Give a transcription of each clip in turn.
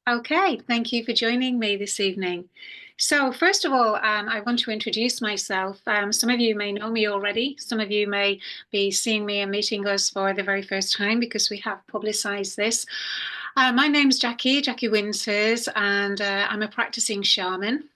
Okay, thank you for joining me this evening. So, first of all, I want to introduce myself. Some of you may know me already. Some of you may be seeing me and meeting us for the very first time because we have publicized this. My name's Jackie Winters, and I'm a practicing shaman.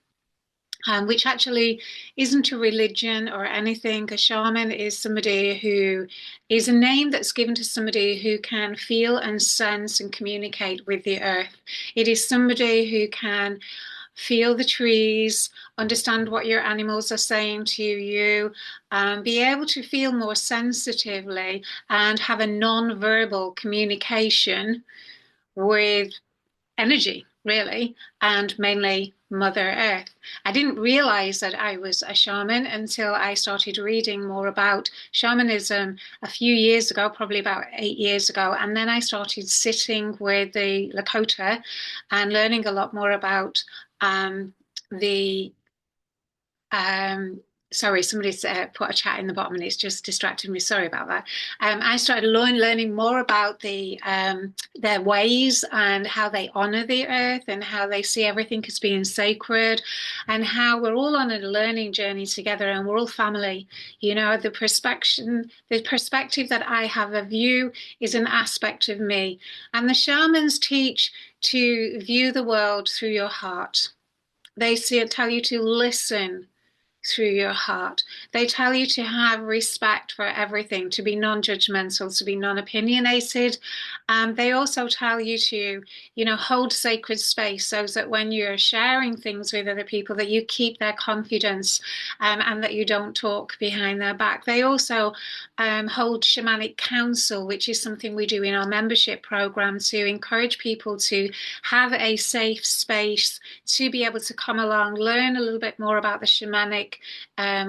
Which actually isn't a religion or anything. A shaman is somebody who is a name that's given to somebody who can feel and sense and communicate with the earth. It is somebody who can feel the trees, understand what your animals are saying to you, be able to feel more sensitively and have a non-verbal communication with energy, really, and mainly Mother Earth. I didn't realize that I was a shaman until I started reading more about shamanism a few years ago, probably about 8 years ago. And then I started sitting with the Lakota and learning a lot more about the um, sorry, somebody's put a chat in the bottom and it's just distracted me. Sorry about that. I started learning more about their ways and how they honor the earth and how they see everything as being sacred and how we're all on a learning journey together and we're all family. You know, the perspective that I have of you is an aspect of me. And the shamans teach to view the world through your heart. Tell you to listen through your heart. They tell you to have respect for everything, to be non-judgmental, to be non-opinionated. They also tell you to, hold sacred space so that when you're sharing things with other people, that you keep their confidence and that you don't talk behind their back. They also hold shamanic council, which is something we do in our membership program to encourage people to have a safe space to be able to come along, learn a little bit more about the shamanic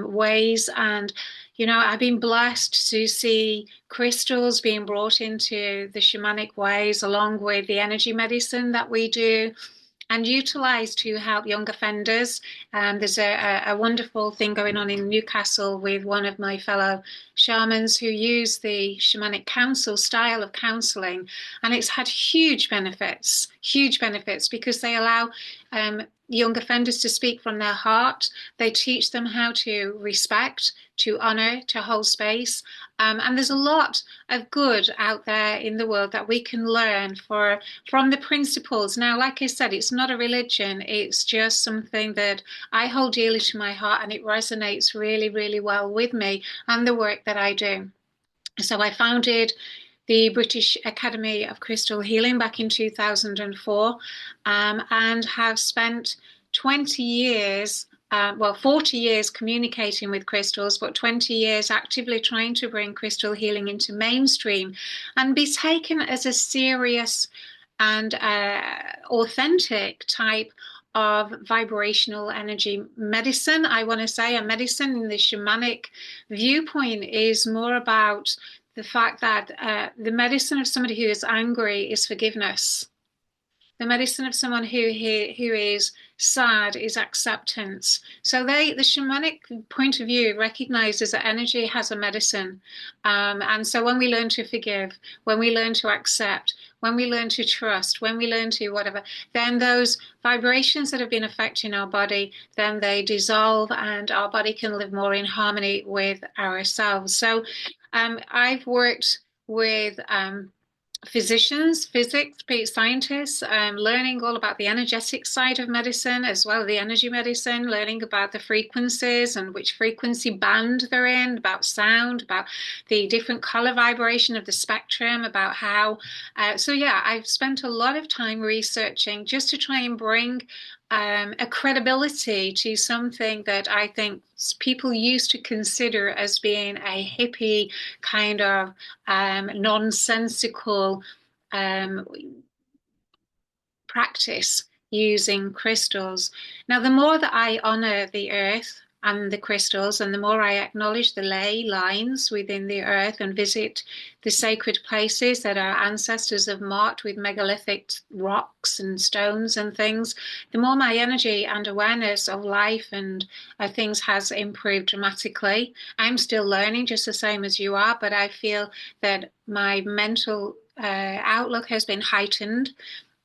ways. And, I've been blessed to see crystals being brought into the shamanic ways along with the energy medicine that we do and utilized to help young offenders. There's a wonderful thing going on in Newcastle with one of my fellow shamans who use the shamanic counsel style of counseling, and it's had huge benefits because they allow young offenders to speak from their heart. They teach them how to respect, to honor, to hold space. And there's a lot of good out there in the world that we can learn from the principles. Now, like I said, it's not a religion. It's just something that I hold dearly to my heart and it resonates really, really well with me and the work that I do. So I founded the British Academy of Crystal Healing back in 2004 and have spent 20 years 40 years communicating with crystals, but 20 years actively trying to bring crystal healing into mainstream and be taken as a serious and authentic type of vibrational energy medicine. I want to say a medicine in the shamanic viewpoint is more about the fact that the medicine of somebody who is angry is forgiveness. The medicine of someone who is sad is acceptance. So the shamanic point of view recognizes that energy has a medicine. And so when we learn to forgive, when we learn to accept, when we learn to trust, when we learn to whatever, then those vibrations that have been affecting our body, then they dissolve and our body can live more in harmony with ourselves. So I've worked with physicians, physics, scientists, learning all about the energetic side of medicine as well as the energy medicine, learning about the frequencies and which frequency band they're in, about sound, about the different color vibration of the spectrum, about how. So, yeah, I've spent a lot of time researching just to try and bring a credibility to something that I think people used to consider as being a hippie kind of nonsensical um, practice using crystals. Now, the more that I honor the earth and the crystals, and the more I acknowledge the ley lines within the earth and visit the sacred places that our ancestors have marked with megalithic rocks and stones and things, the more my energy and awareness of life and things has improved dramatically. I'm still learning just the same as you are, but I feel that my mental outlook has been heightened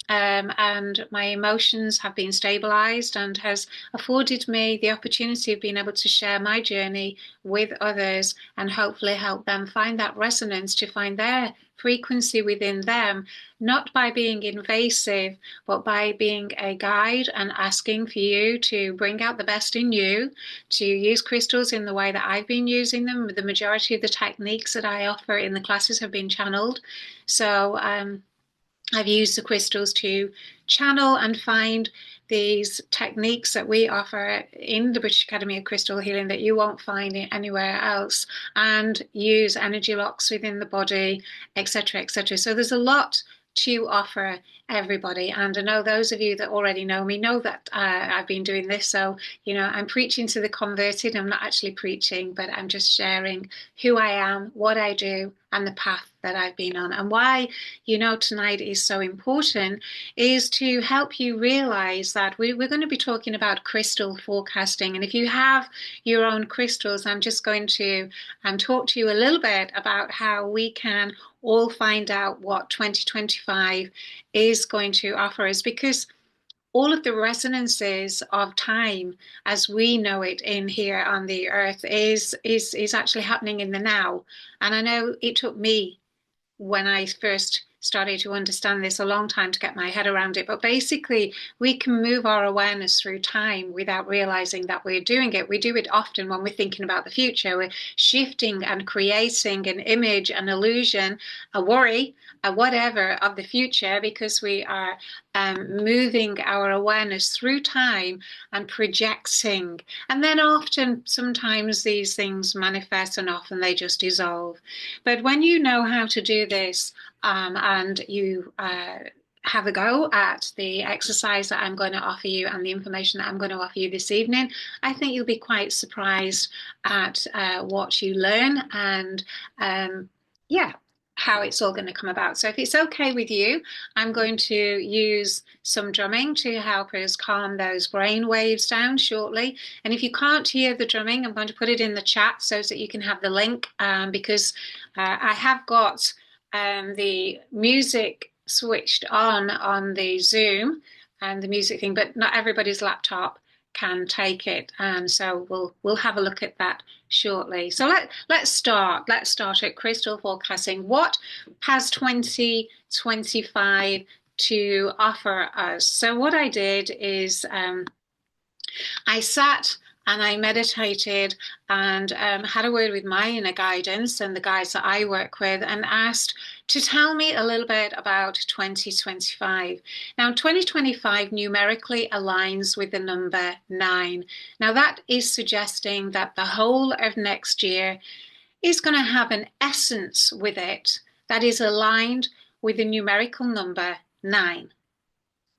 and my emotions have been stabilized and has afforded me the opportunity of being able to share my journey with others and hopefully help them find that resonance, to find their frequency within them, not by being invasive, but by being a guide and asking for you to bring out the best in you, to use crystals in the way that I've been using them. The majority of the techniques that I offer in the classes have been channeled. So I've used the crystals to channel and find these techniques that we offer in the British Academy of Crystal Healing that you won't find anywhere else, and use energy locks within the body, etc., etc. So there's a lot to offer everybody. And I know those of you that already know me know that I've been doing this. So, I'm preaching to the converted. I'm not actually preaching, but I'm just sharing who I am, what I do, and the path that I've been on. And why, tonight is so important is to help you realize that we're going to be talking about crystal forecasting. And if you have your own crystals, I'm just going to talk to you a little bit about how we can all find out what 2025 is going to offer us, because all of the resonances of time as we know it in here on the earth is actually happening in the now. And I know it took me, when I first started to understand this, a long time to get my head around it. But basically, we can move our awareness through time without realizing that we're doing it. We do it often when we're thinking about the future. We're shifting and creating an image, an illusion, a worry, a whatever of the future, because we are moving our awareness through time and projecting. And then sometimes these things manifest, and often they just dissolve. But when you know how to do this, and you have a go at the exercise that I'm going to offer you and the information that I'm going to offer you this evening, I think you'll be quite surprised at what you learn and how it's all going to come about. So if it's okay with you, I'm going to use some drumming to help us calm those brain waves down shortly. And if you can't hear the drumming, I'm going to put it in the chat so that you can have the link, because I have got the music switched on the Zoom and the music thing, but not everybody's laptop can take it. So we'll have a look at that shortly. So let's start. Let's start at crystal forecasting. What has 2025 to offer us? So what I did is I sat and I meditated and had a word with my inner guidance and the guides that I work with, and asked to tell me a little bit about 2025. Now, 2025 numerically aligns with the number 9. Now, that is suggesting that the whole of next year is going to have an essence with it that is aligned with the numerical number 9.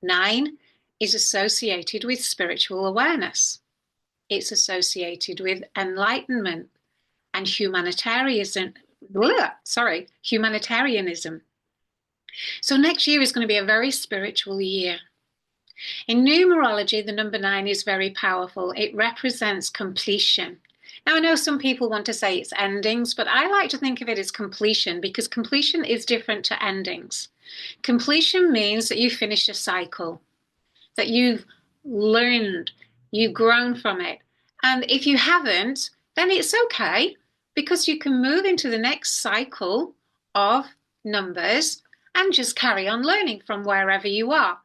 9 is associated with spiritual awareness. It's associated with enlightenment and humanitarianism. So next year is going to be a very spiritual year. In numerology, the number 9 is very powerful. It represents completion. Now, I know some people want to say it's endings, but I like to think of it as completion, because completion is different to endings. Completion means that you finish a cycle, that you've learned, you've grown from it. And if you haven't, then it's okay, because you can move into the next cycle of numbers and just carry on learning from wherever you are.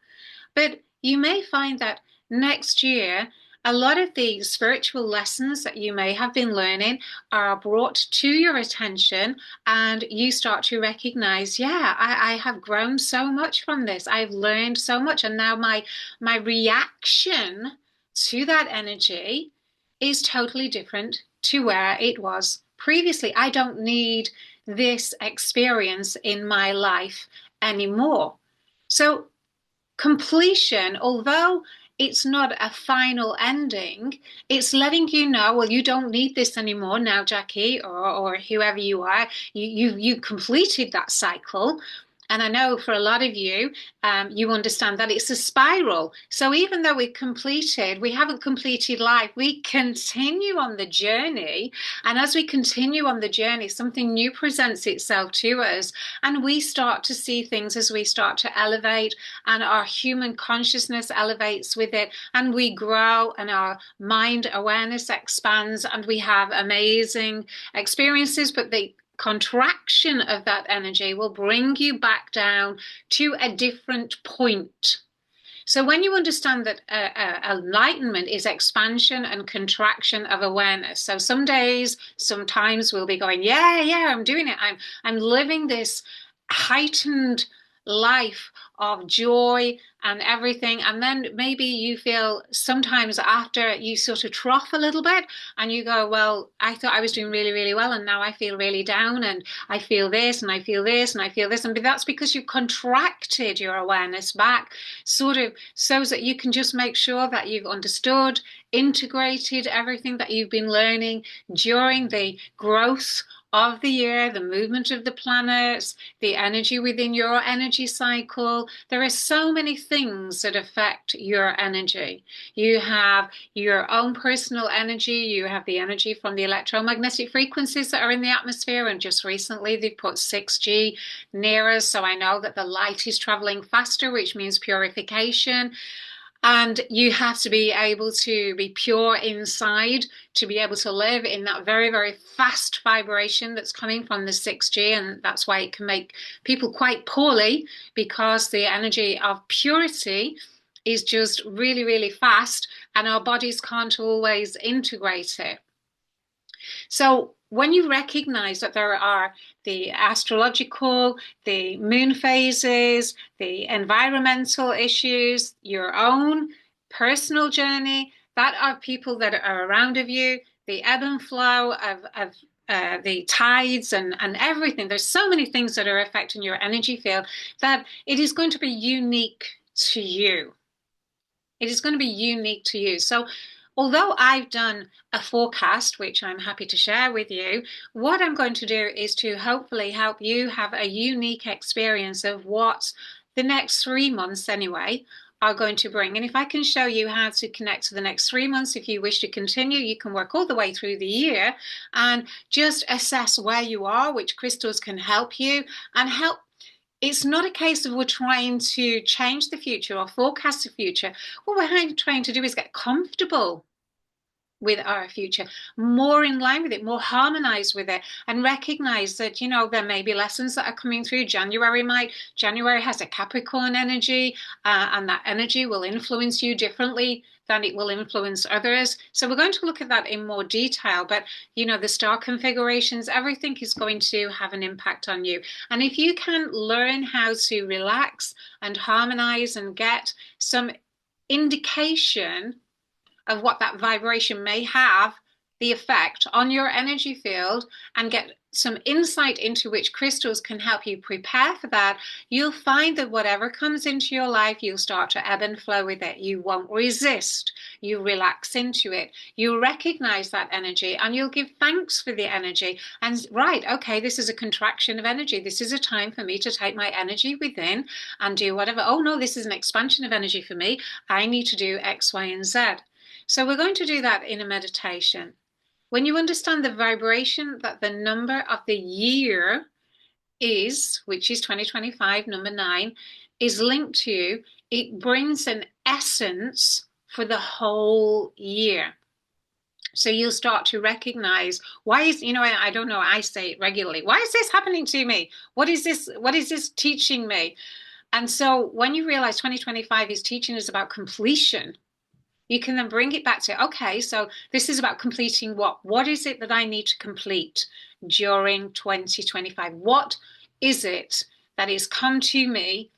But you may find that next year, a lot of the spiritual lessons that you may have been learning are brought to your attention, and you start to recognize, I have grown so much from this. I've learned so much. And now my reaction to that energy is totally different to where it was previously. I don't need this experience in my life anymore. So completion, although it's not a final ending, it's letting you know, well, you don't need this anymore now, Jackie, or whoever you are. You completed that cycle, And I know for a lot of you, you understand that it's a spiral. So even though we haven't completed life, we continue on the journey. And as we continue on the journey, something new presents itself to us. And we start to see things as we start to elevate, and our human consciousness elevates with it. And we grow, and our mind awareness expands, and we have amazing experiences. But the contraction of that energy will bring you back down to a different point. So when you understand that enlightenment is expansion and contraction of awareness. So some days, sometimes we'll be going, yeah, I'm doing it. I'm living this heightened life of joy and everything. And then maybe you feel sometimes after you sort of trough a little bit and you go, well, I thought I was doing really, really well, and now I feel really down, and I feel this and I feel this and I feel this. And that's because you've contracted your awareness back, sort of so that you can just make sure that you've understood, integrated everything that you've been learning during the growth of the year, the movement of the planets, the energy within your energy cycle. There are so many things that affect your energy. You have your own personal energy, you have the energy from the electromagnetic frequencies that are in the atmosphere, and just recently they put 6G near us, so I know that the light is traveling faster, which means purification. And you have to be able to be pure inside to be able to live in that very, very fast vibration that's coming from the 6G. And that's why it can make people quite poorly, because the energy of purity is just really, really fast, and our bodies can't always integrate it. So when you recognize that there are the astrological, the moon phases, the environmental issues, your own personal journey, that are people that are around of you, the ebb and flow of the tides and everything. There's so many things that are affecting your energy field that it is going to be unique to you. It is going to be unique to you. So although I've done a forecast, which I'm happy to share with you, what I'm going to do is to hopefully help you have a unique experience of what the next 3 months anyway are going to bring. And if I can show you how to connect to the next 3 months, if you wish to continue, you can work all the way through the year and just assess where you are, which crystals can help you and help. It's not a case of we're trying to change the future or forecast the future. What we're trying to do is get comfortable with our future, more in line with it, more harmonized with it, and recognize that, there may be lessons that are coming through. January has a Capricorn energy, and that energy will influence you differently than it will influence others. So we're going to look at that in more detail, but the star configurations, everything is going to have an impact on you. And if you can learn how to relax and harmonize and get some indication of what that vibration may have, the effect on your energy field, and get some insight into which crystals can help you prepare for that, you'll find that whatever comes into your life, you'll start to ebb and flow with it. You won't resist. You relax into it. You recognize that energy, and you'll give thanks for the energy. And right, okay, this is a contraction of energy. This is a time for me to take my energy within and do whatever. Oh no, this is an expansion of energy for me. I need to do X, Y, and Z. So we're going to do that in a meditation. When you understand the vibration that the number of the year is, which is 2025, number 9, is linked to, it brings an essence for the whole year. So you'll start to recognize, why is, I don't know, I say it regularly, why is this happening to me? What is this teaching me? And so when you realize 2025 is teaching us about completion, you can then bring it back to, okay, so this is about completing what? What is it that I need to complete during 2025? What is it that has come to me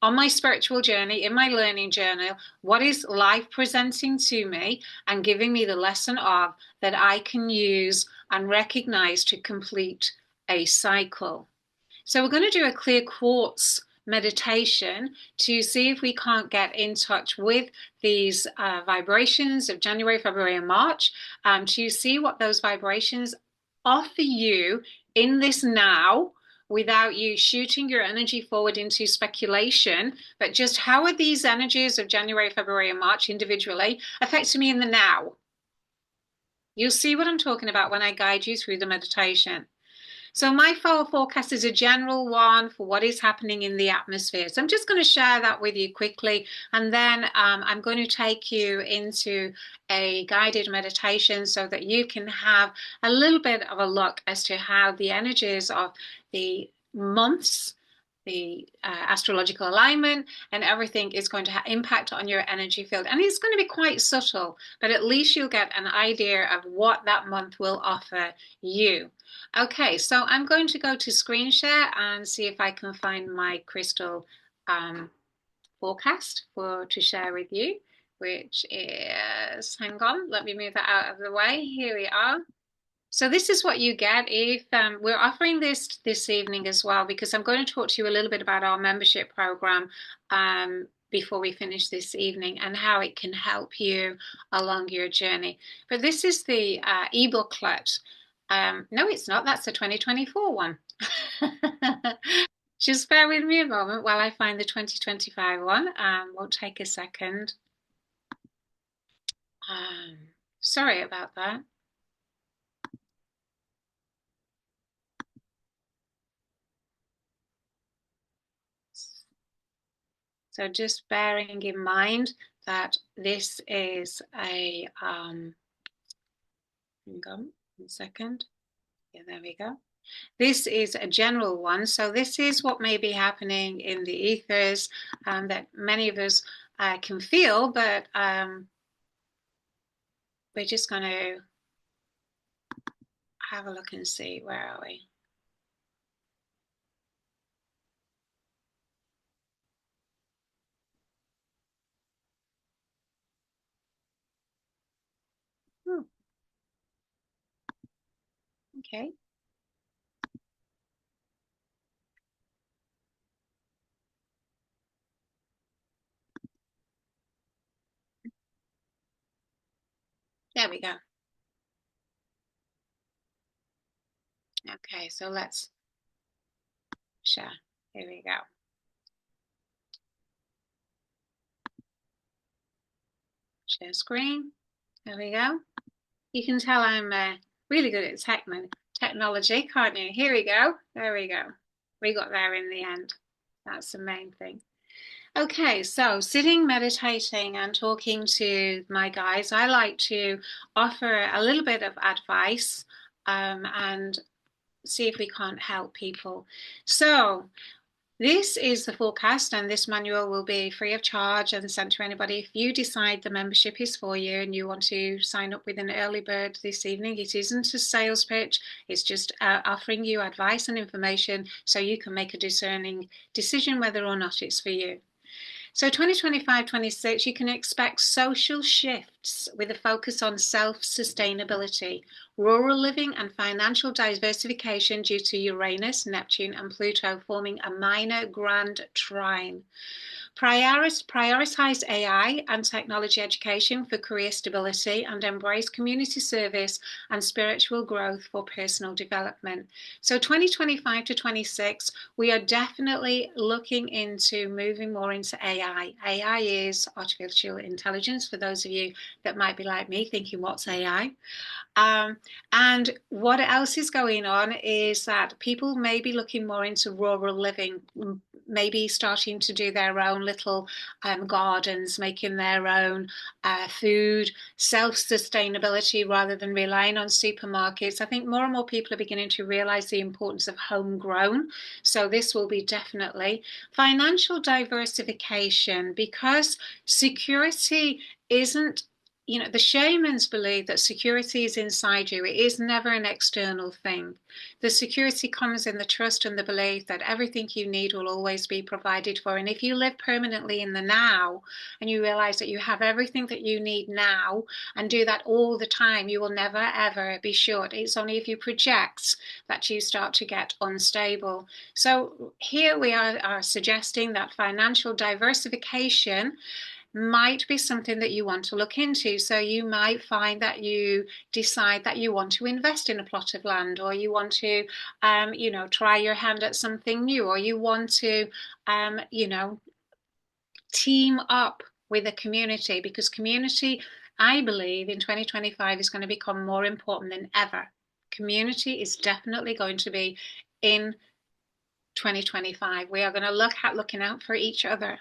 on my spiritual journey, in my learning journey? What is life presenting to me and giving me the lesson of that I can use and recognize to complete a cycle? So we're going to do a clear quartz meditation to see if we can't get in touch with these vibrations of January, February, and March, to see what those vibrations offer you in this now, without you shooting your energy forward into speculation, but just how are these energies of January, February, and March individually affecting me in the now? You'll see what I'm talking about when I guide you through the meditation. So my fall forecast is a general one for what is happening in the atmosphere. So I'm just going to share that with you quickly, and then I'm going to take you into a guided meditation so that you can have a little bit of a look as to how the energies of the months, the astrological alignment, and everything is going to impact on your energy field. And it's going to be quite subtle, but at least you'll get an idea of what that month will offer you. Okay, so I'm going to go to screen share and see if I can find my crystal forecast to share with you, which is, hang on, let me move that out of the way. Here we are. So this is what you get if we're offering this evening as well, because I'm going to talk to you a little bit about our membership program before we finish this evening and how it can help you along your journey. But this is the e-booklet. No, it's not. That's the 2024 one. Just bear with me a moment while I find the 2025 one. Won't take a second. Sorry about that. So just bearing in mind that this is a, hang on 1 second. Yeah, there we go. This is a general one. So this is what may be happening in the ethers that many of us can feel, but we're just going to have a look and see, where are we? Oh, okay. There we go. Okay, so let's share. Here we go. Share screen. There we go. You can tell I'm really good at technology, can't you? Here we go. There we go. We got there in the end. That's the main thing. Okay, so sitting, meditating, and talking to my guides, I like to offer a little bit of advice and see if we can't help people. So this is the forecast, and this manual will be free of charge and sent to anybody. If you decide the membership is for you and you want to sign up with an early bird this evening, it isn't a sales pitch. It's just offering you advice and information so you can make a discerning decision whether or not it's for you. So 2025-26, you can expect social shifts with a focus on self-sustainability, rural living and financial diversification due to Uranus, Neptune and Pluto forming a minor grand trine. Prioritize AI and technology education for career stability and embrace community service and spiritual growth for personal development. So 2025 to 26, we are definitely looking into moving more into AI. AI is artificial intelligence, for those of you that might be like me thinking, what's AI? And what else is going on is that people may be looking more into rural living, maybe starting to do their own little gardens, making their own food, self-sustainability rather than relying on supermarkets. I think more and more people are beginning to realize the importance of homegrown. So this will be definitely financial diversification, because security isn't, you know, the shamans believe that security is inside you. It is never an external thing. The security comes in the trust and the belief that everything you need will always be provided for. And if you live permanently in the now and you realize that you have everything that you need now and do that all the time, you will never ever be short. It's only if you project that you start to get unstable. So here we are suggesting that financial diversification might be something that you want to look into. So you might find that you decide that you want to invest in a plot of land, or you want to, try your hand at something new, or you want to, team up with a community, because community, I believe, in 2025 is going to become more important than ever. Community is definitely going to be in 2025. We are going to look at looking out for each other,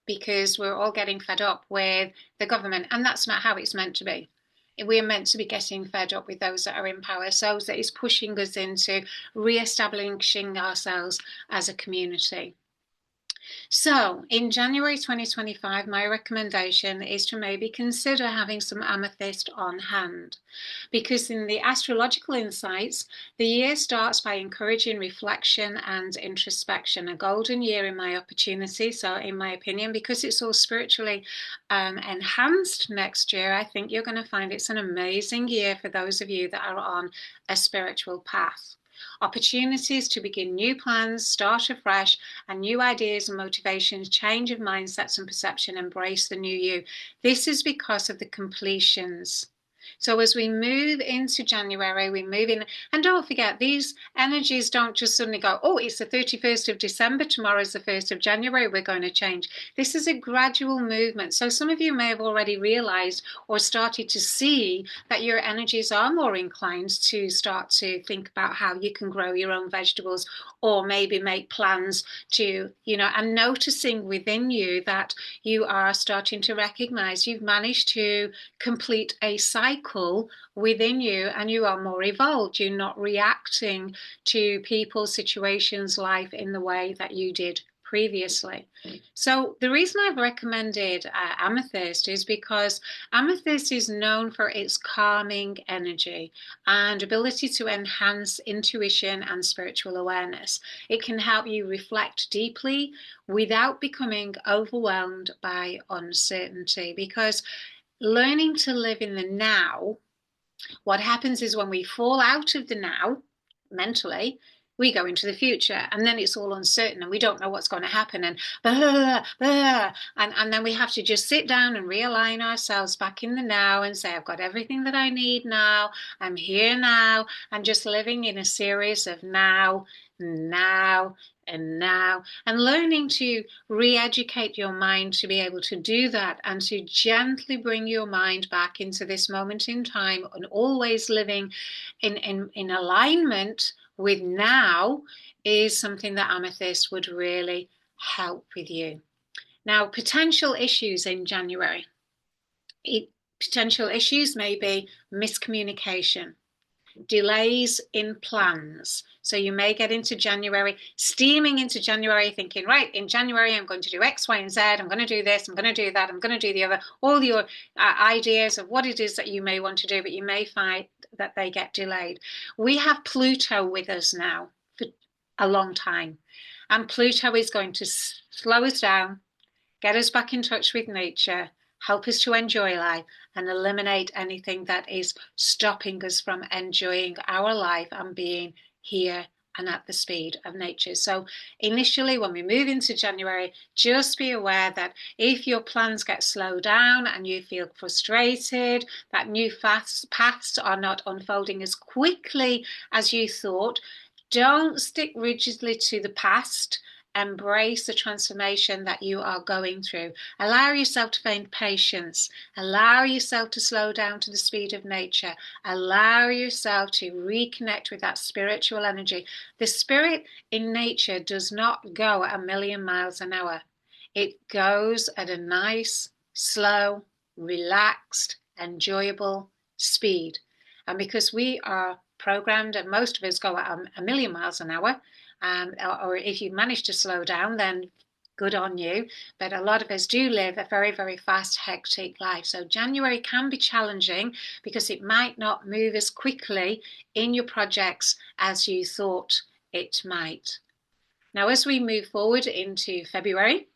because we're all getting fed up with the government, and that's not how it's meant to be. We're meant to be getting fed up with those that are in power, so that is pushing us into re-establishing ourselves as a community. So in January 2025, my recommendation is to maybe consider having some amethyst on hand, because in the astrological insights, the year starts by encouraging reflection and introspection, a golden year in my opportunity. So in my opinion, because it's all spiritually enhanced next year, I think you're going to find it's an amazing year for those of you that are on a spiritual path. Opportunities to begin new plans, start afresh, and new ideas and motivations, change of mindsets and perception, embrace the new you. This is because of the completions. So as we move into January, we move in, and don't forget, these energies don't just suddenly go, oh, it's the 31st of December, tomorrow's the 1st of January, we're going to change. This is a gradual movement. So some of you may have already realized or started to see that your energies are more inclined to start to think about how you can grow your own vegetables, or maybe make plans to, and noticing within you that you are starting to recognize you've managed to complete a cycle within you, and you are more evolved. You're not reacting to people, situations, life in the way that you did previously. So the reason I've recommended amethyst is because amethyst is known for its calming energy and ability to enhance intuition and spiritual awareness. It can help you reflect deeply without becoming overwhelmed by uncertainty, because learning to live in the now, what happens is when we fall out of the now mentally, we go into the future, and then it's all uncertain and we don't know what's going to happen, and and then we have to just sit down and realign ourselves back in the now and say, I've got everything that I need now, I'm here now, and just living in a series of now, and learning to re-educate your mind to be able to do that, and to gently bring your mind back into this moment in time, and always living in alignment with now, is something that amethyst would really help with you. Now, potential issues in January. Potential issues may be miscommunication, delays in plans. So you may get into January, steaming into January, thinking, right, in January, I'm going to do X, Y, and Z. I'm going to do this, I'm going to do that, I'm going to do the other, all your ideas of what it is that you may want to do, but you may find that they get delayed. We have Pluto with us now for a long time. And Pluto is going to slow us down, get us back in touch with nature, help us to enjoy life, and eliminate anything that is stopping us from enjoying our life and being here and at the speed of nature. So initially, when we move into January, just be aware that if your plans get slowed down and you feel frustrated, that new paths are not unfolding as quickly as you thought, don't stick rigidly to the past. Embrace the transformation that you are going through. Allow yourself to find patience. Allow yourself to slow down to the speed of nature. Allow yourself to reconnect with that spiritual energy. The spirit in nature does not go at 1,000,000 miles an hour. It goes at a nice, slow, relaxed, enjoyable speed. And because we are programmed, and most of us go at 1,000,000 miles an hour, or if you manage to slow down, then good on you. But a lot of us do live a very, very fast, hectic life. So January can be challenging because it might not move as quickly in your projects as you thought it might. Now, as we move forward into February,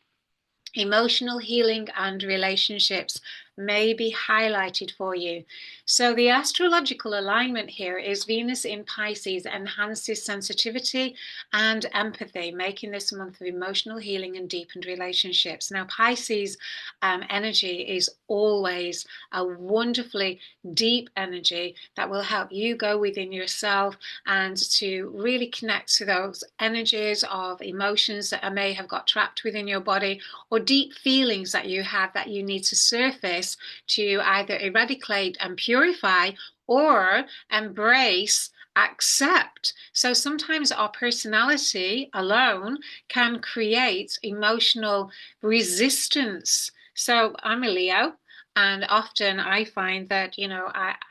emotional healing and relationships. may be highlighted for you. So the astrological alignment here is Venus in Pisces enhances sensitivity and empathy, making this a month of emotional healing and deepened relationships. Now, Pisces energy is always a wonderfully deep energy that will help you go within yourself and to really connect to those energies of emotions that may have got trapped within your body, or deep feelings that you have that you need to surface to either eradicate and purify or embrace, accept. So sometimes our personality alone can create emotional resistance. So I'm a Leo, and often I find that,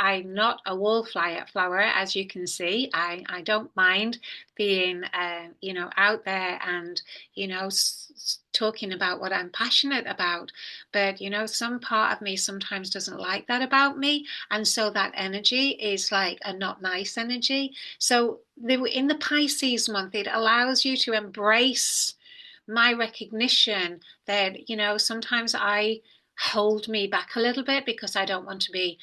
I'm not a wallflower, as you can see. I don't mind being, out there and, talking about what I'm passionate about. But, some part of me sometimes doesn't like that about me. And so that energy is like a not nice energy. So in the Pisces month, it allows you to embrace my recognition that, sometimes I hold me back a little bit because I don't want to be,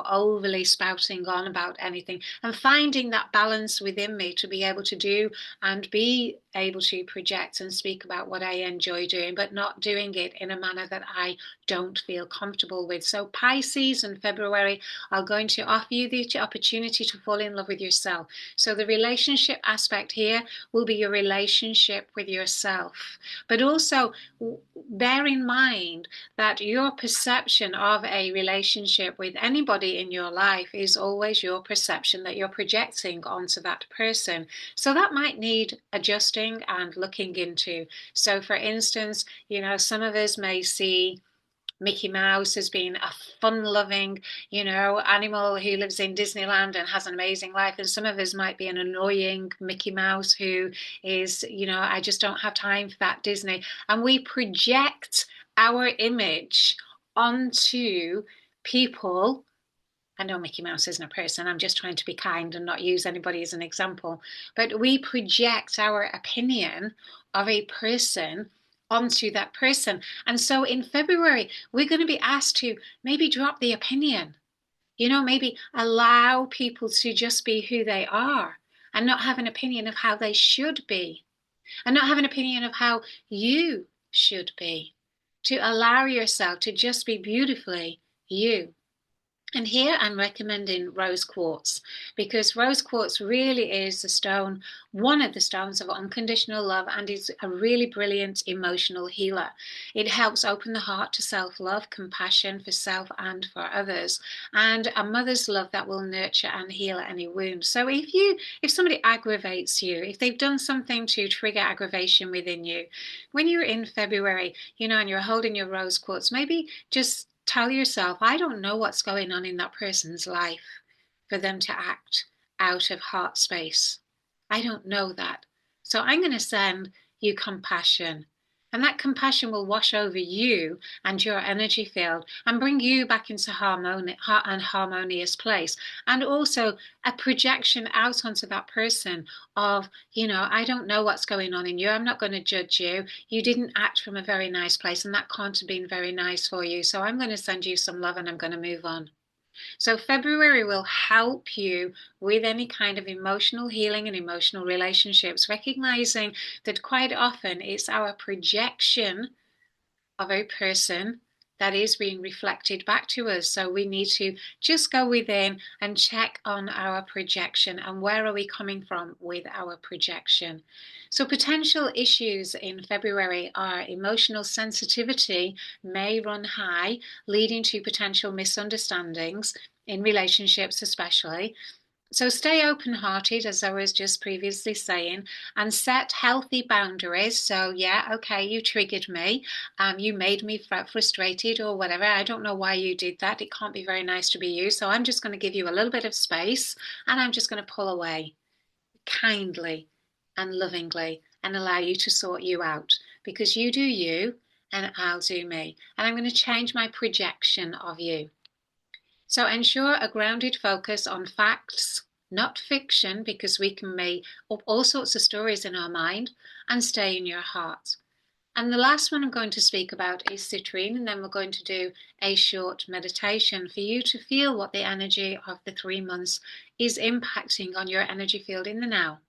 overly spouting on about anything, and finding that balance within me to be able to do and be able to project and speak about what I enjoy doing, but not doing it in a manner that I don't feel comfortable with. So Pisces and February are going to offer you the opportunity to fall in love with yourself. So the relationship aspect here will be your relationship with yourself. But also bear in mind that your perception of a relationship with anybody in your life is always your perception that you're projecting onto that person. So that might need adjusting and looking into. So for instance, some of us may see Mickey Mouse as being a fun-loving, animal who lives in Disneyland and has an amazing life. And some of us might be an annoying Mickey Mouse who is, I just don't have time for that Disney. And we project our image onto people. I know Mickey Mouse isn't a person. I'm just trying to be kind and not use anybody as an example. But we project our opinion of a person onto that person. And so in February, we're going to be asked to maybe drop the opinion, maybe allow people to just be who they are and not have an opinion of how they should be, and not have an opinion of how you should be, to allow yourself to just be beautifully you. And here I'm recommending rose quartz, because rose quartz really is the stone, one of the stones of unconditional love, and is a really brilliant emotional healer. It helps open the heart to self-love, compassion for self and for others, and a mother's love that will nurture and heal any wounds. So if somebody aggravates you, if they've done something to trigger aggravation within you, when you're in February, and you're holding your rose quartz, maybe just tell yourself, I don't know what's going on in that person's life for them to act out of heart space. I don't know that. So I'm going to send you compassion. And that compassion will wash over you and your energy field and bring you back into harmonious place. And also a projection out onto that person of, I don't know what's going on in you. I'm not going to judge you. You didn't act from a very nice place, and that can't have been very nice for you. So I'm going to send you some love and I'm going to move on. So February will help you with any kind of emotional healing and emotional relationships, recognizing that quite often it's our projection of a person that is being reflected back to us. So we need to just go within and check on our projection and where are we coming from with our projection. So potential issues in February are emotional sensitivity may run high, leading to potential misunderstandings in relationships especially. So stay open-hearted, as I was just previously saying, and set healthy boundaries. So yeah, okay, you triggered me, you made me frustrated or whatever. I don't know why you did that. It can't be very nice to be you. So I'm just going to give you a little bit of space, and I'm just going to pull away kindly and lovingly and allow you to sort you out, because you do you and I'll do me. And I'm going to change my projection of you. So ensure a grounded focus on facts, not fiction, because we can make up all sorts of stories in our mind, and stay in your heart. And the last one I'm going to speak about is citrine, and then we're going to do a short meditation for you to feel what the energy of the 3 months is impacting on your energy field in the now.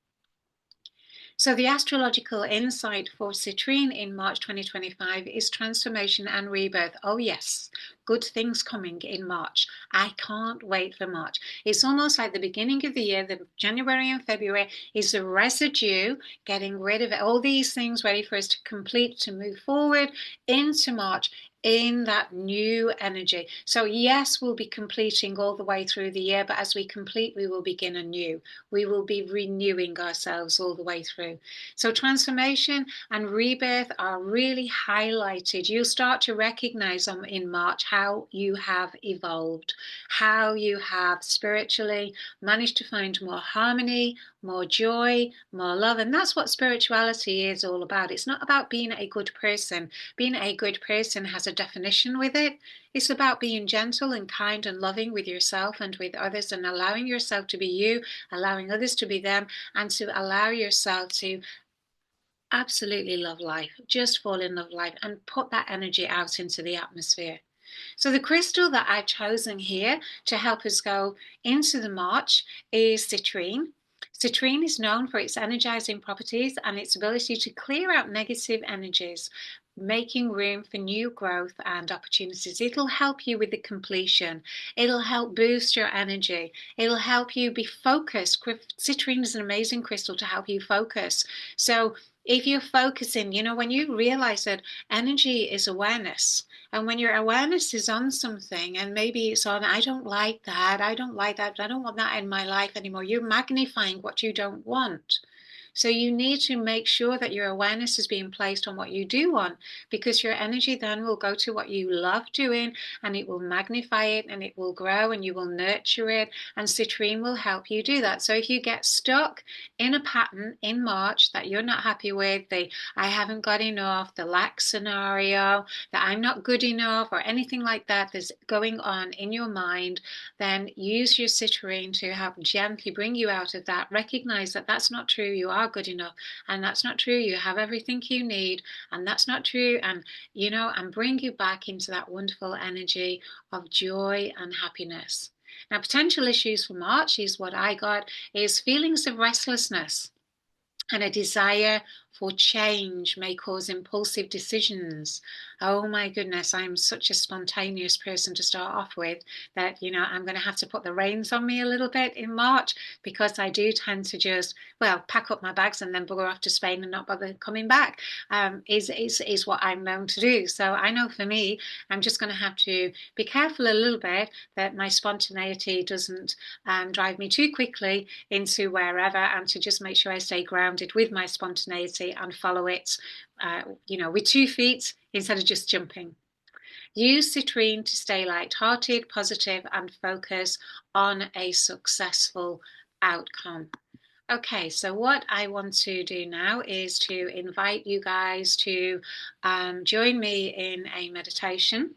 So the astrological insight for citrine in March 2025 is transformation and rebirth. Oh yes, good things coming in March. I can't wait for March. It's almost like the beginning of the year. The January and February is the residue, getting rid of all these things ready for us to complete, to move forward into March in that new energy. So yes, we'll be completing all the way through the year, but as we complete, we will begin anew. We will be renewing ourselves all the way through. So transformation and rebirth are really highlighted. You'll start to recognize them in March, how you have evolved, how you have spiritually managed to find more harmony, more joy, more love. And that's what spirituality is all about. It's not about being a good person. Being a good person has a definition with it. It's about being gentle and kind and loving with yourself and with others, and allowing yourself to be you, allowing others to be them, and to allow yourself to absolutely love life, just fall in love with life and put that energy out into the atmosphere. So the crystal that I've chosen here to help us go into the March is citrine. Citrine is known for its energizing properties and its ability to clear out negative energies, making room for new growth and opportunities. It'll help you with the completion. It'll help boost your energy. It'll help you be focused. Citrine is an amazing crystal to help you focus. So if you're focusing, when you realize that energy is awareness, and when your awareness is on something, and maybe it's on, I don't like that, I don't want that in my life anymore, you're magnifying what you don't want. So you need to make sure that your awareness is being placed on what you do want, because your energy then will go to what you love doing, and it will magnify it, and it will grow, and you will nurture it, and citrine will help you do that. So if you get stuck in a pattern in March that you're not happy with, the I haven't got enough, the lack scenario, that I'm not good enough, or anything like that that's going on in your mind, then use your citrine to help gently bring you out of that. Recognize that that's not true. You are good enough, and that's not true. You have everything you need, and that's not true. And and bring you back into that wonderful energy of joy and happiness. Now, potential issues for March is what I got is feelings of restlessness and a desire for change may cause impulsive decisions. Oh my goodness, I'm such a spontaneous person to start off with that, I'm going to have to put the reins on me a little bit in March, because I do tend to just, pack up my bags and then bugger off to Spain and not bother coming back, is what I'm known to do. So I know for me, I'm just going to have to be careful a little bit that my spontaneity doesn't drive me too quickly into wherever, and to just make sure I stay grounded with my spontaneity and follow it, with 2 feet instead of just jumping. Use citrine to stay light-hearted, positive, and focus on a successful outcome. Okay, so what I want to do now is to invite you guys to join me in a meditation.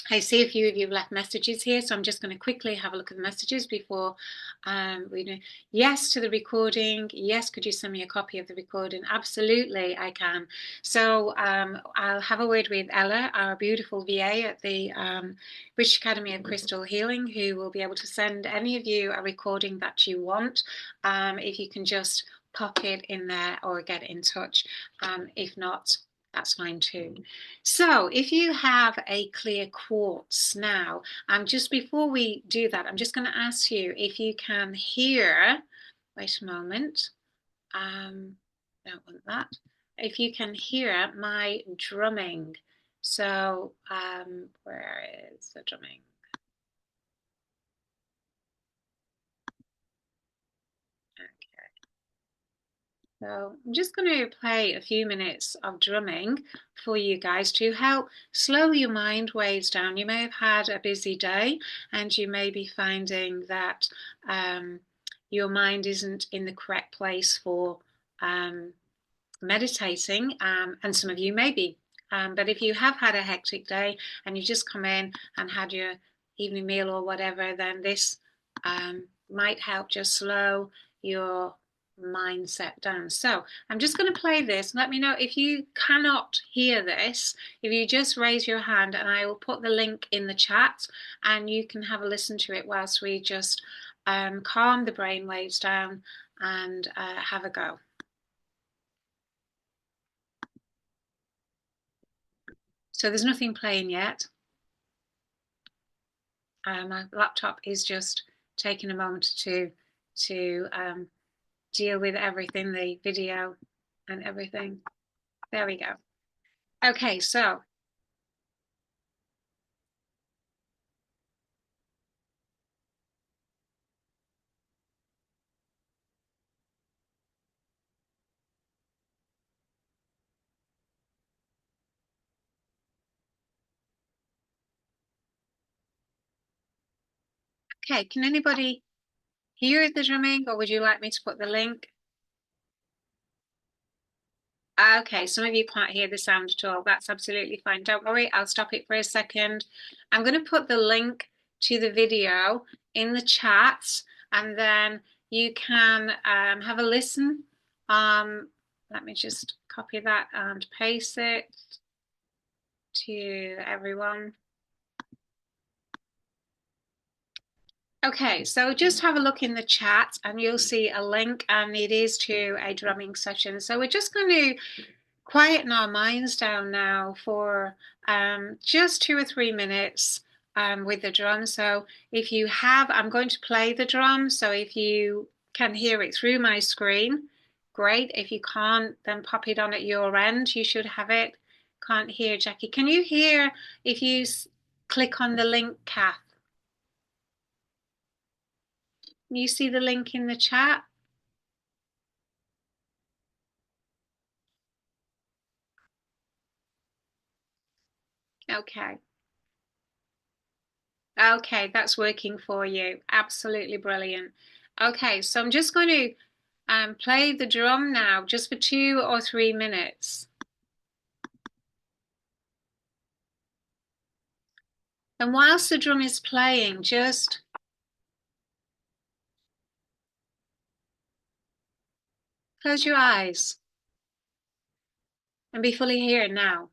I see a few of you have left messages here, so I'm just going to quickly have a look at the messages before we do. Yes to the recording. Yes, could you send me a copy of the recording? Absolutely, I can. So I'll have a word with Ella, our beautiful VA at the British Academy of Crystal Healing, who will be able to send any of you a recording that you want. If you can just pop it in there or get in touch. If not, that's fine too. So if you have a clear quartz now, just before we do that, I'm just going to ask you if you can hear, wait a moment, don't want that, if you can hear my drumming. So where is the drumming? So I'm just going to play a few minutes of drumming for you guys to help slow your mind waves down. You may have had a busy day, and you may be finding that your mind isn't in the correct place for meditating, and some of you may be. But if you have had a hectic day and you just come in and had your evening meal or whatever, then this might help just slow your mindset down. So I'm just going to play this. Let me know if you cannot hear this. If you just raise your hand, and I will put the link in the chat, and you can have a listen to it whilst we just calm the brain waves down and have a go. So there's nothing playing yet. My laptop is just taking a moment to deal with everything, the video and everything. There we go. Okay, so okay, can anybody hear the drumming, or would you like me to put the link? Okay, some of you can't hear the sound at all. That's absolutely fine. Don't worry, I'll stop it for a second. I'm going to put the link to the video in the chat, and then you can have a listen. Let me just copy that and paste it to everyone. Okay, so just have a look in the chat and you'll see a link, and it is to a drumming session. So we're just going to quieten our minds down now for just 2 or 3 minutes with the drum. So if you have, I'm going to play the drum. So if you can hear it through my screen, great. If you can't, then pop it on at your end. You should have it. Can't hear, Jackie. Can you hear if you click on the link, Kath? You see the link in the chat? Okay. Okay, that's working for you. Absolutely brilliant. Okay, so I'm just going to play the drum now, just for 2 or 3 minutes. And whilst the drum is playing, just close your eyes and be fully here now.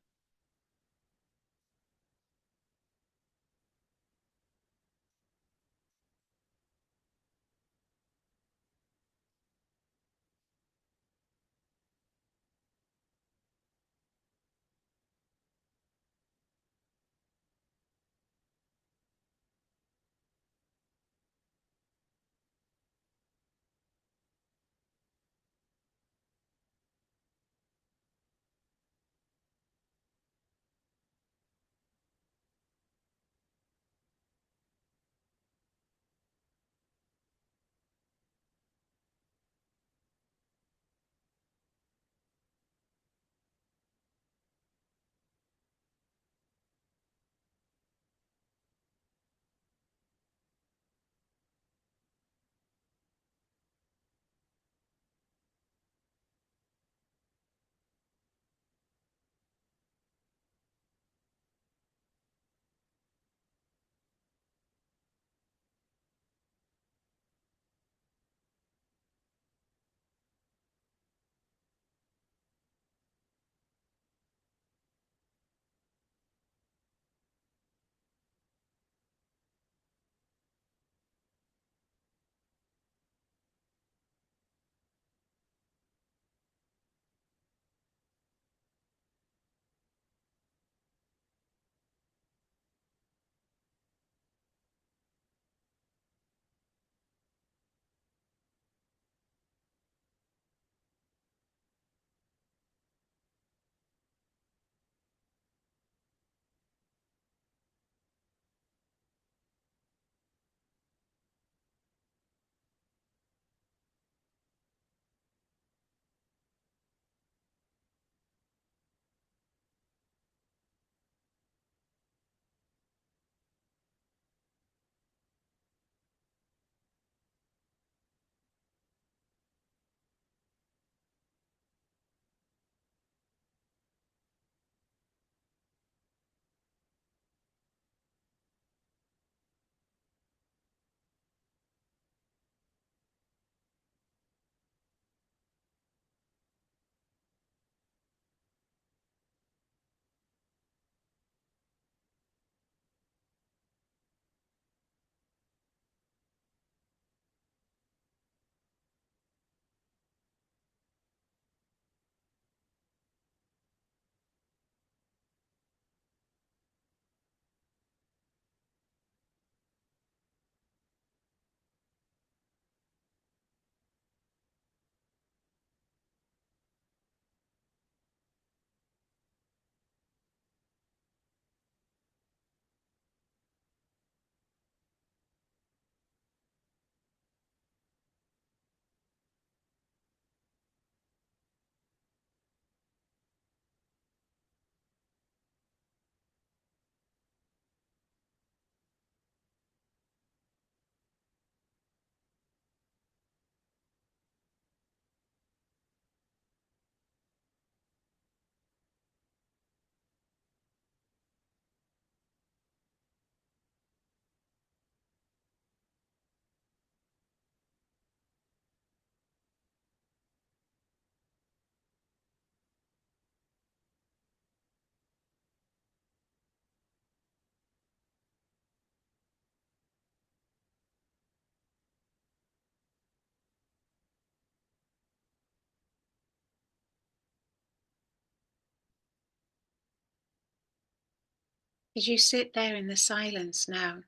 As you sit there in the silence now,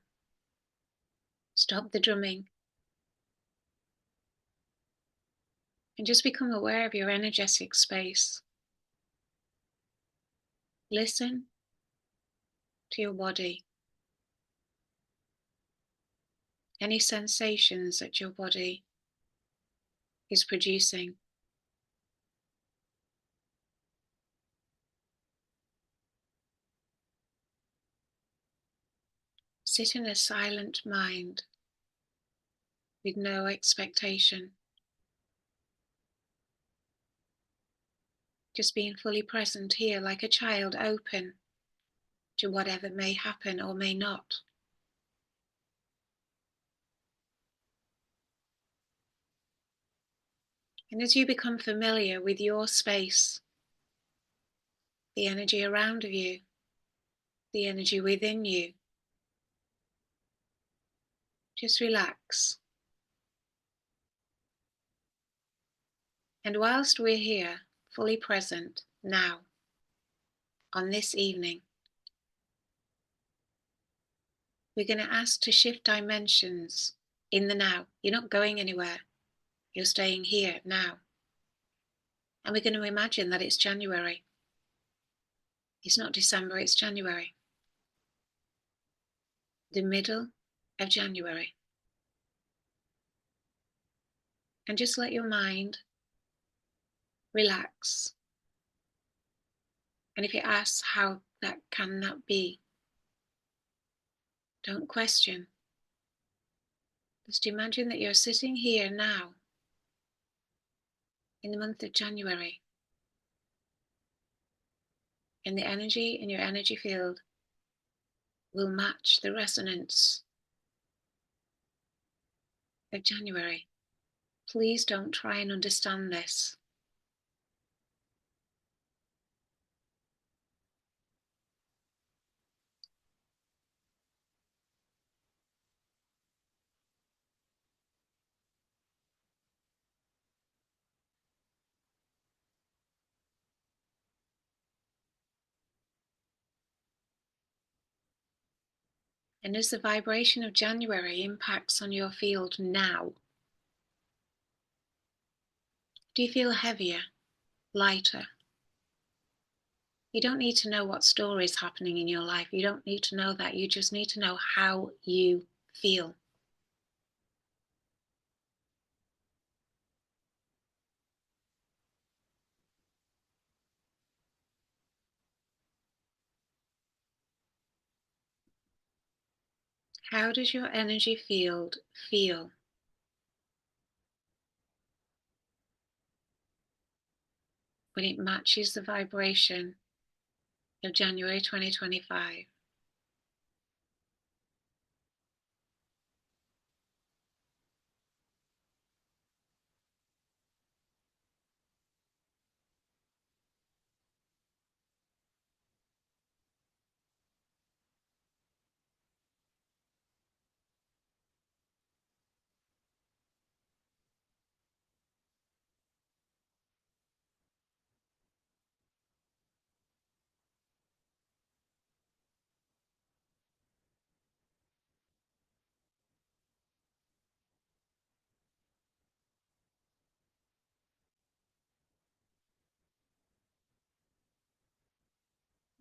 stop the drumming and just become aware of your energetic space. Listen to your body, any sensations that your body is producing. Sit in a silent mind with no expectation, just being fully present here like a child, open to whatever may happen or may not. And as you become familiar with your space, the energy around you, the energy within you, just relax. And whilst we're here, fully present now, on this evening, we're going to ask to shift dimensions in the now. You're not going anywhere. You're staying here now. And we're going to imagine that it's January. It's not December, it's January. The middle of January. And just let your mind relax. And if it asks how that can that be, don't question. Just imagine that you're sitting here now in the month of January. And the energy in your energy field will match the resonance of January. Please don't try and understand this. And as the vibration of January impacts on your field now, do you feel heavier, lighter? You don't need to know what story is happening in your life. You don't need to know that. You just need to know how you feel. How does your energy field feel when it matches the vibration of January 2025?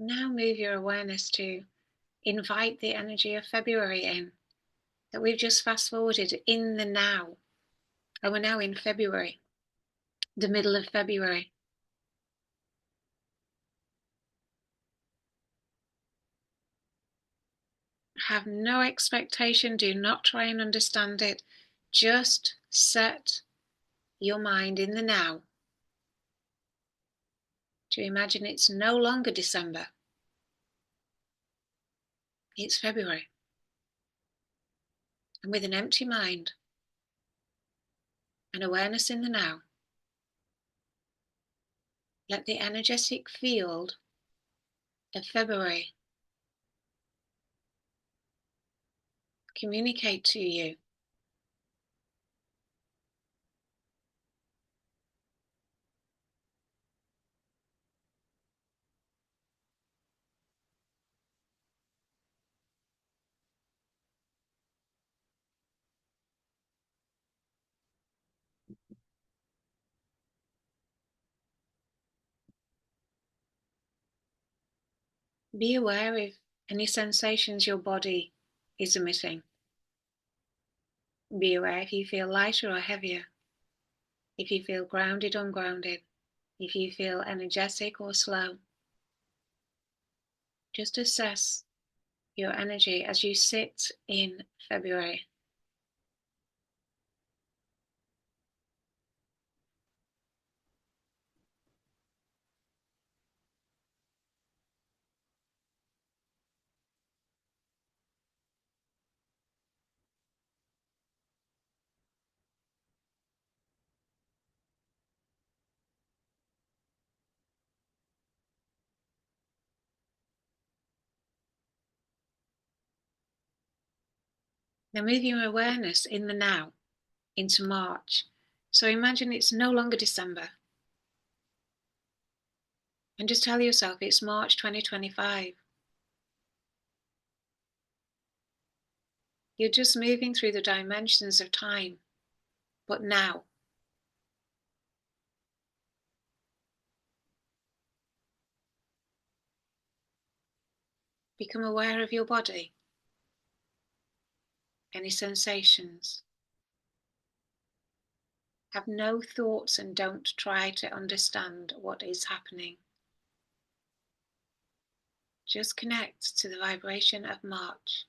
Now move your awareness to invite the energy of February in, that we've just fast forwarded in the now. And we're now in February, the middle of February. Have no expectation. Do not try and understand it. Just set your mind in the now to imagine it's no longer December. It's February. And with an empty mind and awareness in the now, let the energetic field of February communicate to you Be aware of any sensations your body is emitting. Be aware if you feel lighter or heavier, if you feel grounded or ungrounded, if you feel energetic or slow. Just assess your energy as you sit in February. Now move your awareness in the now into March. So imagine it's no longer December. And just tell yourself it's March 2025. You're just moving through the dimensions of time, but now. Become aware of your body, any sensations. Have no thoughts and don't try to understand what is happening. Just connect to the vibration of March.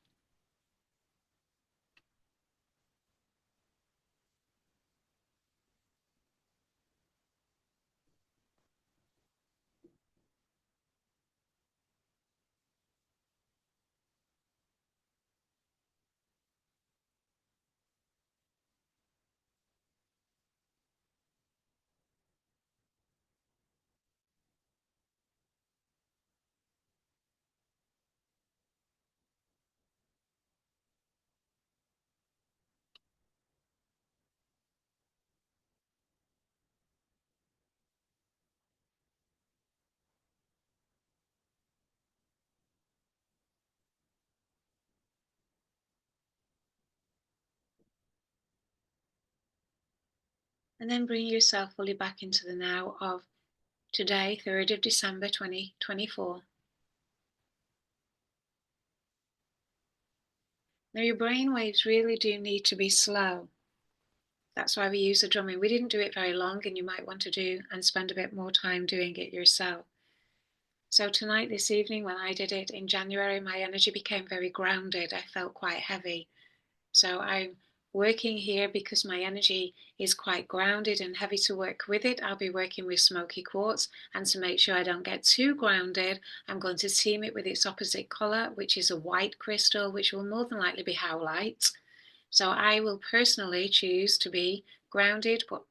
And then bring yourself fully back into the now of today, 3rd of December 2024. Now your brain waves really do need to be slow. That's why we use the drumming. We didn't do it very long, and you might want to do and spend a bit more time doing it yourself. So tonight, this evening, when I did it in January, my energy became very grounded. I felt quite heavy. So I'm working here because my energy is quite grounded and heavy to work with it. I'll be working with smoky quartz, and to make sure I don't get too grounded, I'm going to team it with its opposite color, which is a white crystal, which will more than likely be howlite. So I will personally choose to be grounded, but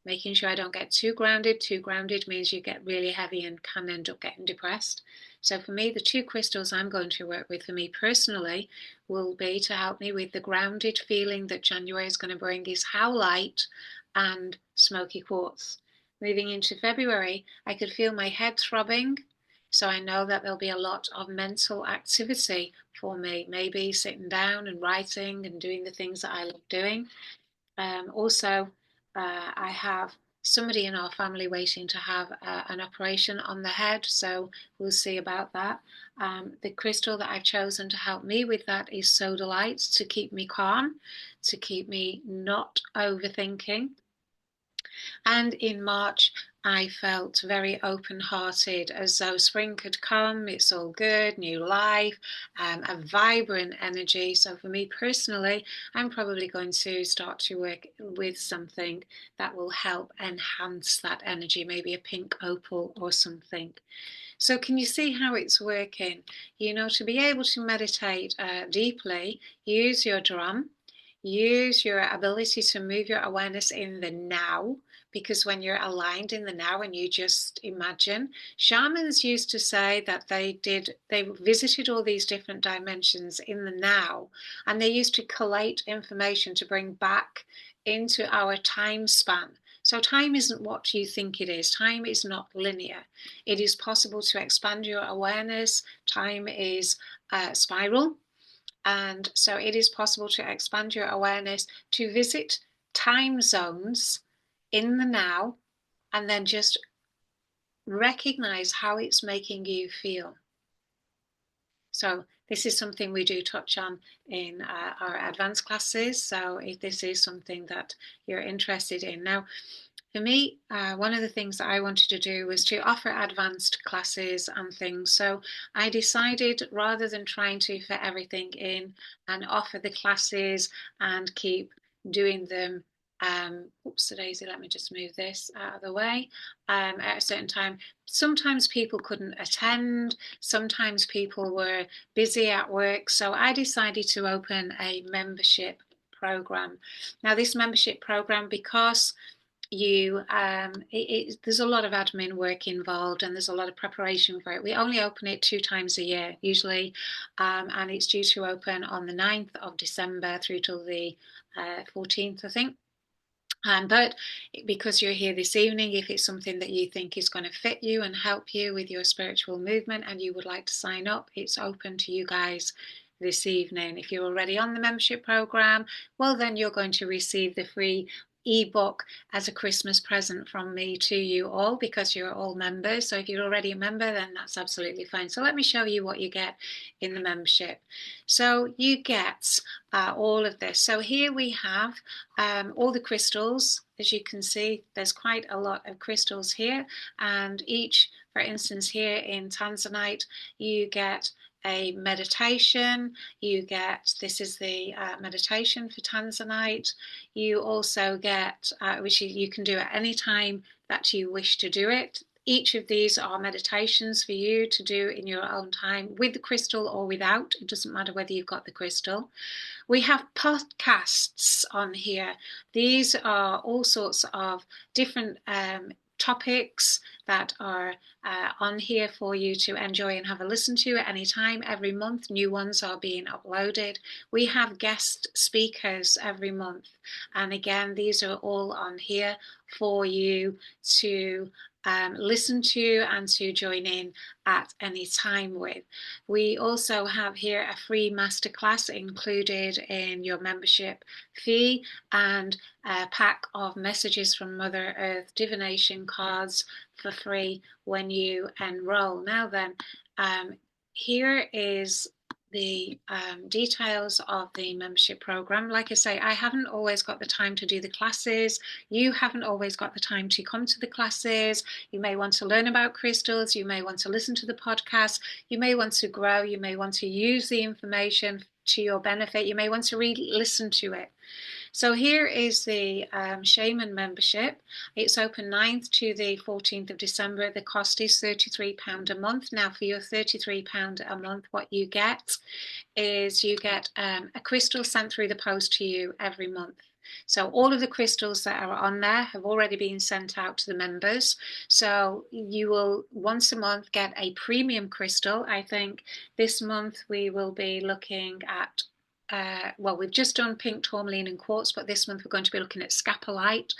making sure I don't get too grounded. Too grounded means you get really heavy and can end up getting depressed. So for me, the two crystals I'm going to work with for me personally will be to help me with the grounded feeling that January is going to bring is howlite and smoky quartz. Moving into February, I could feel my head throbbing. So I know that there'll be a lot of mental activity for me, maybe sitting down and writing and doing the things that I love doing. Also, I have somebody in our family waiting to have an operation on the head, so we'll see about that. The crystal that I've chosen to help me with that is sodalite, to keep me calm, to keep me not overthinking. And in March, I felt very open-hearted, as though spring had come, it's all good, new life, a vibrant energy. So for me personally, I'm probably going to start to work with something that will help enhance that energy, maybe a pink opal or something. So can you see how it's working? You know, to be able to meditate deeply, use your drum, use your ability to move your awareness in the now, because when you're aligned in the now and you just imagine, shamans used to say that they visited all these different dimensions in the now, and they used to collate information to bring back into our time span. So time isn't what you think it is. Time is not linear. It is possible to expand your awareness. Time is a spiral. And so it is possible to expand your awareness to visit time zones in the now, and then just recognize how it's making you feel. So this is something we do touch on in our advanced classes. So if this is something that you're interested in. Now, for me, one of the things that I wanted to do was to offer advanced classes and things. So I decided, rather than trying to fit everything in and offer the classes and keep doing them, oops, daisy, let me just move this out of the way, at a certain time. Sometimes people couldn't attend, sometimes people were busy at work. So I decided to open a membership program. Now, this membership program, because there's a lot of admin work involved and there's a lot of preparation for it. We only open it 2 times a year usually, and it's due to open on the 9th of December through till the 14th, I think. But because you're here this evening, if it's something that you think is going to fit you and help you with your spiritual movement and you would like to sign up, it's open to you guys this evening. If you're already on the membership program, well, then you're going to receive the free ebook as a Christmas present from me to you all, because you're all members. So if you're already a member, then that's absolutely fine. So let me show you what you get in the membership. So you get all of this. So here we have all the crystals. As you can see, there's quite a lot of crystals here, and each, for instance, here in Tanzanite, you get a meditation. You get, this is the meditation for Tanzanite. You also get, which you can do at any time that you wish to do it. Each of these are meditations for you to do in your own time, with the crystal or without. It doesn't matter whether you've got the crystal. We have podcasts on here. These are all sorts of different topics that are on here for you to enjoy and have a listen to at any time. Every month, new ones are being uploaded. We have guest speakers every month. And again, these are all on here for you to listen to and to join in at any time with. We also have here a free masterclass included in your membership fee, and a pack of messages from Mother Earth divination cards for free when you enroll. Now then, here is the details of the membership program. Like I say, I haven't always got the time to do the classes. You haven't always got the time to come to the classes. You may want to learn about crystals. You may want to listen to the podcast. You may want to grow. You may want to use the information to your benefit. You may want to re-listen to it. So here is the Shaman membership. It's open 9th to the 14th of December. The cost is £33 a month. Now, for your £33 a month, what you get is you get a crystal sent through the post to you every month. So all of the crystals that are on there have already been sent out to the members. So you will once a month get a premium crystal. I think this month we will be looking at well, we've just done pink tourmaline and quartz, but this month we're going to be looking at scapolite.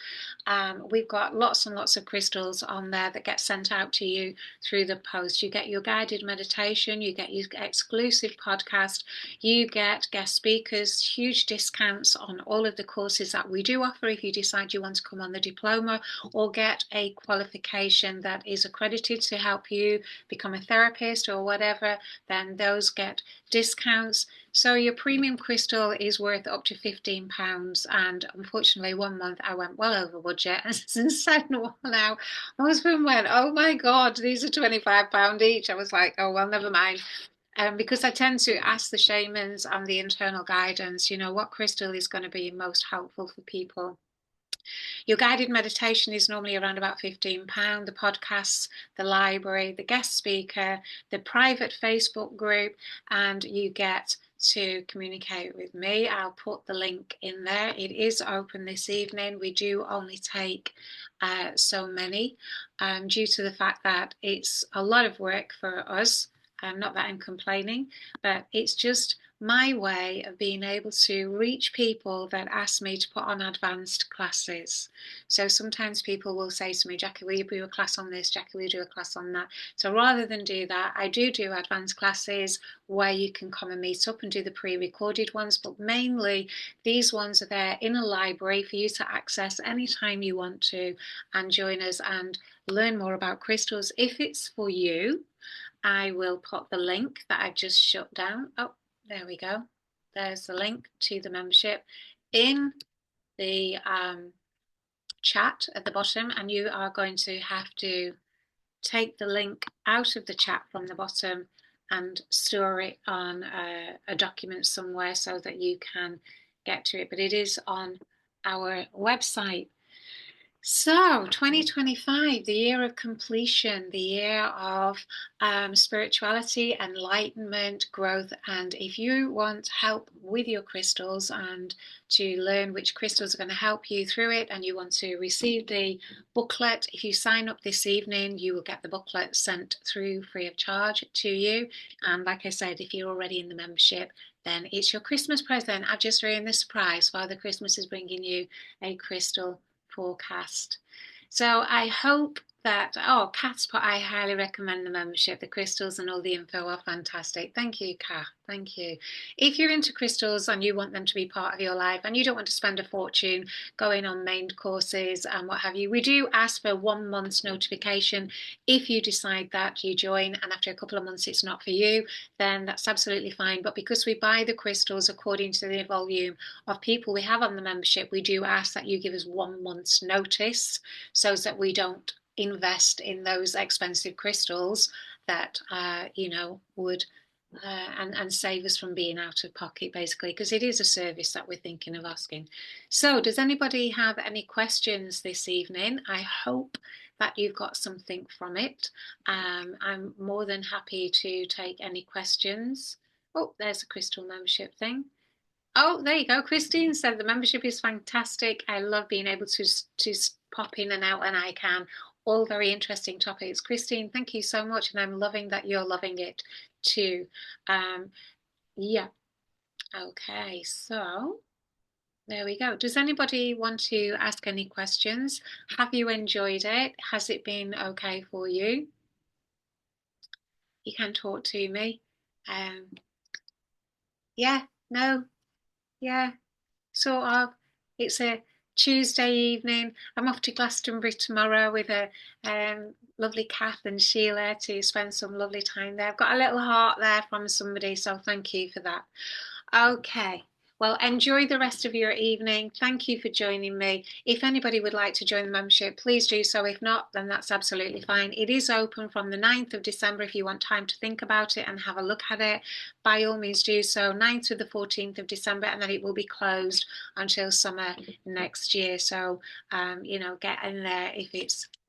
We've got lots and lots of crystals on there that get sent out to you through the post. You get your guided meditation, you get your exclusive podcast, you get guest speakers, huge discounts on all of the courses that we do offer if you decide you want to come on the diploma or get a qualification that is accredited to help you become a therapist or whatever, then those get discounts. So your premium crystal is worth up to £15, and unfortunately one month I went well over budget, and since then now my husband went, oh my god, these are £25 each. I was like, oh well, never mind. Because I tend to ask the shamans and the internal guidance, you know, what crystal is going to be most helpful for people. Your guided meditation is normally around about £15. The podcasts, the library, the guest speaker, the private Facebook group, and you get to communicate with me. I'll put the link in there. It is open this evening. We do only take so many due to the fact that it's a lot of work for us. Not that I'm complaining, but it's just my way of being able to reach people that ask me to put on advanced classes. So sometimes people will say to me, Jackie, will you do a class on this? Jackie, will you do a class on that? So rather than do that, I do advanced classes where you can come and meet up and do the pre-recorded ones, but mainly these ones are there in a library for you to access anytime you want to and join us and learn more about crystals if it's for you. I will put the link that I've just shut down. Oh, there we go. There's the link to the membership in the chat at the bottom, and you are going to have to take the link out of the chat from the bottom and store it on a document somewhere so that you can get to it. But it is on our website. So 2025, the year of completion, the year of spirituality, enlightenment, growth. And if you want help with your crystals and to learn which crystals are going to help you through it, and you want to receive the booklet, if you sign up this evening, you will get the booklet sent through free of charge to you. And like I said, if you're already in the membership, then it's your Christmas present. I've just ruined the surprise. Father Christmas is bringing you a crystal forecast. So I hope that, oh, Kath's put, I highly recommend the membership. The crystals and all the info are fantastic. Thank you, Kath. Thank you. If you're into crystals and you want them to be part of your life and you don't want to spend a fortune going on main courses and what have you, we do ask for 1 month's notification. If you decide that you join and after a couple of months it's not for you, then that's absolutely fine. But because we buy the crystals according to the volume of people we have on the membership, we do ask that you give us 1 month's notice so that we don't invest in those expensive crystals that would and save us from being out of pocket, basically, because it is a service that we're thinking of asking. So does anybody have any questions this evening? I hope that you've got something from it. I'm more than happy to take any questions. Oh, there's a crystal membership thing. Oh, there you go. Christine said the membership is fantastic. I love being able to pop in and out when I can. All very interesting topics. Christine, thank you so much. And I'm loving that you're loving it too. Yeah. Okay, so there we go. Does anybody want to ask any questions? Have you enjoyed it? Has it been okay for you? You can talk to me. Yeah, no, yeah. Sort of. It's a Tuesday evening. I'm off to Glastonbury tomorrow with a lovely Kath and Sheila to spend some lovely time there. I've got a little heart there from somebody, so thank you for that. Okay. Well, enjoy the rest of your evening. Thank you for joining me. If anybody would like to join the membership, please do so. If not, then that's absolutely fine. It is open from the 9th of December if you want time to think about it and have a look at it. By all means do so, 9th to the 14th of December, and then it will be closed until summer next year. So, get in there if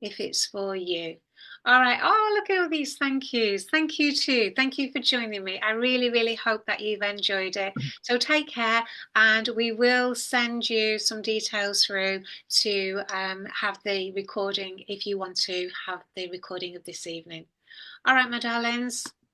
it's for you. All right. Oh, look at all these thank yous. Thank you too. Thank you for joining me. I really, really hope that you've enjoyed it. So take care, and we will send you some details through to have the recording if you want to have the recording of this evening. All right, my darlings.